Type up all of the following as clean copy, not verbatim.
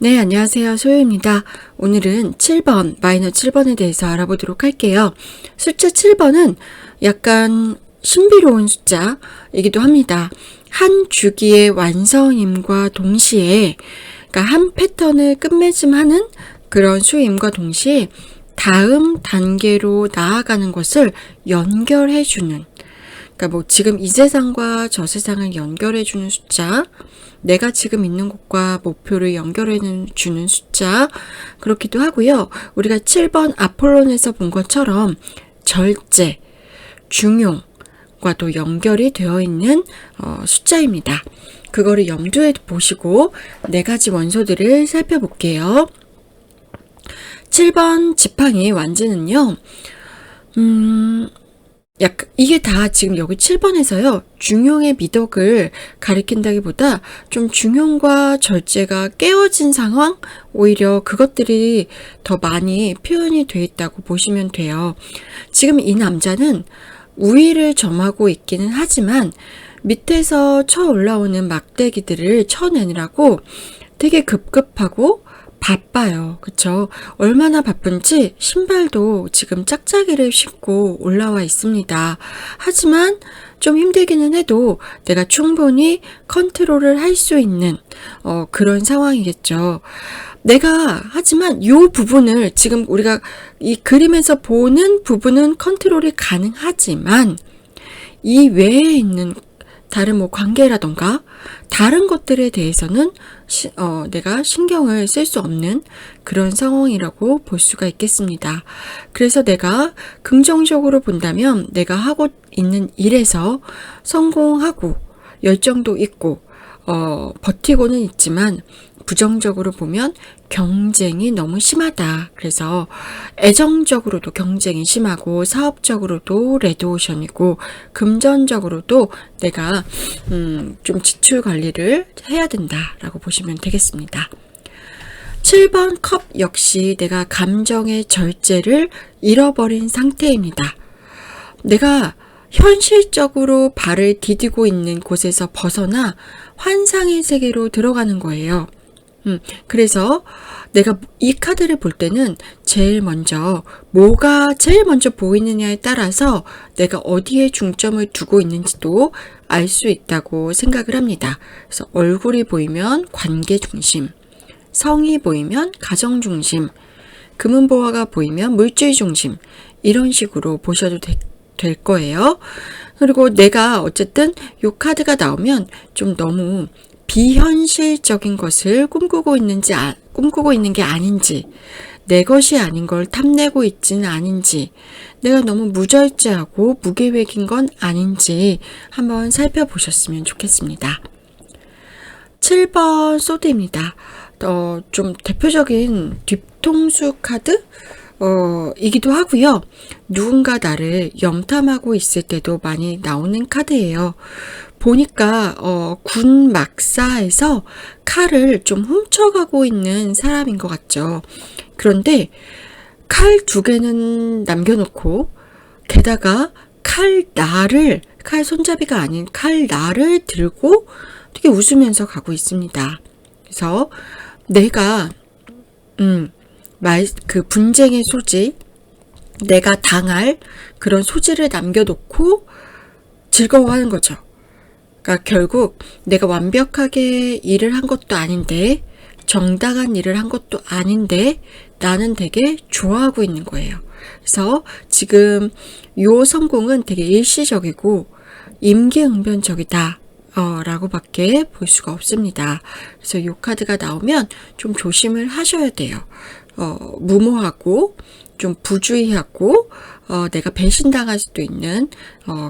네, 안녕하세요. 소유입니다. 오늘은 7번, 마이너 7번에 대해서 알아보도록 할게요. 숫자 7번은 약간 신비로운 숫자이기도 합니다. 한 주기의 완성임과 동시에, 그러니까 한 패턴을 끝맺음하는 그런 수임과 동시에 다음 단계로 나아가는 것을 연결해주는, 그러니까 뭐 지금 이 세상과 저 세상을 연결해주는 숫자, 내가 지금 있는 곳과 목표를 연결해 주는 숫자, 그렇기도 하고요. 우리가 7번 아폴론에서 본 것처럼 절제, 중용과도 연결이 되어 있는 숫자입니다. 그거를 염두에 보시고 4가지 원소들을 살펴볼게요. 7번 지팡이 완지는요. 약간 이게 다 지금 여기 7번에서요. 중용의 미덕을 가리킨다기보다 좀 중용과 절제가 깨어진 상황, 오히려 그것들이 더 많이 표현이 돼 있다고 보시면 돼요. 지금 이 남자는 우위를 점하고 있기는 하지만 밑에서 쳐 올라오는 막대기들을 쳐내느라고 되게 급급하고 바빠요. 그쵸? 얼마나 바쁜지 신발도 지금 짝짝이를 신고 올라와 있습니다. 하지만 좀 힘들기는 해도 내가 충분히 컨트롤을 할 수 있는 그런 상황이겠죠. 하지만 이 부분을 지금 우리가 이 그림에서 보는 부분은 컨트롤이 가능하지만 이 외에 있는 다른 뭐 관계라던가 다른 것들에 대해서는 내가 신경을 쓸 수 없는 그런 상황이라고 볼 수가 있겠습니다. 그래서 내가 긍정적으로 본다면 내가 하고 있는 일에서 성공하고 열정도 있고 버티고는 있지만 부정적으로 보면 경쟁이 너무 심하다. 그래서 애정적으로도 경쟁이 심하고 사업적으로도 레드오션이고 금전적으로도 내가 좀 지출 관리를 해야 된다라고 보시면 되겠습니다. 7번 컵 역시 내가 감정의 절제를 잃어버린 상태입니다. 내가 현실적으로 발을 디디고 있는 곳에서 벗어나 환상의 세계로 들어가는 거예요. 그래서 내가 이 카드를 볼 때는 뭐가 제일 먼저 보이느냐에 따라서 내가 어디에 중점을 두고 있는지도 알 수 있다고 생각을 합니다. 그래서 얼굴이 보이면 관계 중심, 성이 보이면 가정 중심, 금은보화가 보이면 물질 중심, 이런 식으로 보셔도 될 거예요. 그리고 내가 어쨌든 이 카드가 나오면 좀 너무 비현실적인 것을 꿈꾸고 있는 게 아닌지, 내 것이 아닌 걸 탐내고 있지는 아닌지, 내가 너무 무절제하고 무계획인 건 아닌지 한번 살펴보셨으면 좋겠습니다. 7번 소드입니다. 좀 대표적인 뒤통수 카드? 이기도 하고요. 누군가 나를 염탐하고 있을 때도 많이 나오는 카드예요. 보니까 군 막사에서 칼을 좀 훔쳐가고 있는 사람인 것 같죠. 그런데 칼 2개는 남겨놓고 게다가 칼 손잡이가 아닌 칼 날을 들고 되게 웃으면서 가고 있습니다. 그래서 내가 그 분쟁의 소지, 내가 당할 그런 소지를 남겨놓고 즐거워하는 거죠. 그러니까 결국 내가 완벽하게 일을 한 것도 아닌데, 정당한 일을 한 것도 아닌데 나는 되게 좋아하고 있는 거예요. 그래서 지금 요 성공은 되게 일시적이고 임기응변적이다 라고 밖에 볼 수가 없습니다. 그래서 요 카드가 나오면 좀 조심을 하셔야 돼요. 무모하고 좀 부주의하고 내가 배신당할 수도 있는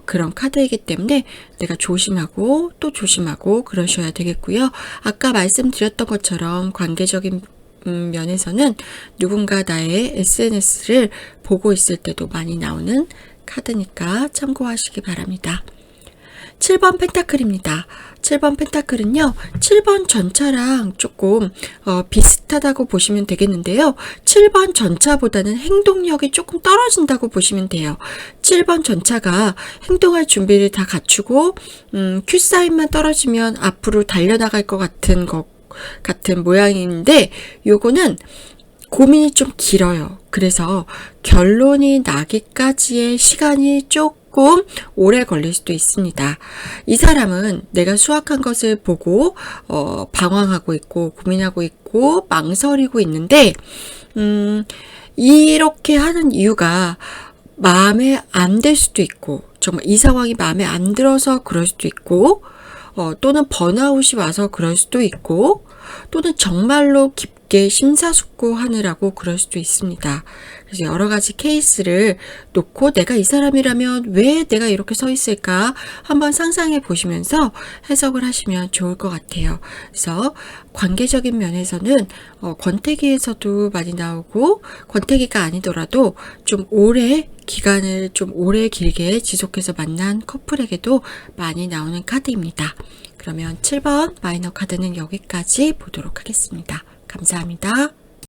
그런 카드이기 때문에 내가 조심하고 또 조심하고 그러셔야 되겠고요. 아까 말씀드렸던 것처럼 관계적인 면에서는 누군가 나의 SNS를 보고 있을 때도 많이 나오는 카드니까 참고하시기 바랍니다. 7번 펜타클입니다. 7번 펜타클은요, 7번 전차랑 조금 비슷하다고 보시면 되겠는데요. 7번 전차보다는 행동력이 조금 떨어진다고 보시면 돼요. 7번 전차가 행동할 준비를 다 갖추고 큐사인만 떨어지면 앞으로 달려나갈 것 같은 같은 모양인데 요거는 고민이 좀 길어요. 그래서 결론이 나기까지의 시간이 조금 오래 걸릴 수도 있습니다. 이 사람은 내가 수학한 것을 보고 방황하고 있고 고민하고 있고 망설이고 있는데 이렇게 하는 이유가 마음에 안 들 수도 있고 정말 이 상황이 마음에 안 들어서 그럴 수도 있고 또는 번아웃이 와서 그럴 수도 있고 또는 정말로 깊게 심사숙고하느라고 그럴 수도 있습니다. 그래서 여러 가지 케이스를 놓고 내가 이 사람이라면 왜 내가 이렇게 서 있을까 한번 상상해 보시면서 해석을 하시면 좋을 것 같아요. 그래서 관계적인 면에서는 권태기에서도 많이 나오고 권태기가 아니더라도 좀 오래 기간을 좀 오래 길게 지속해서 만난 커플에게도 많이 나오는 카드입니다. 그러면 7번 마이너 카드는 여기까지 보도록 하겠습니다. 감사합니다.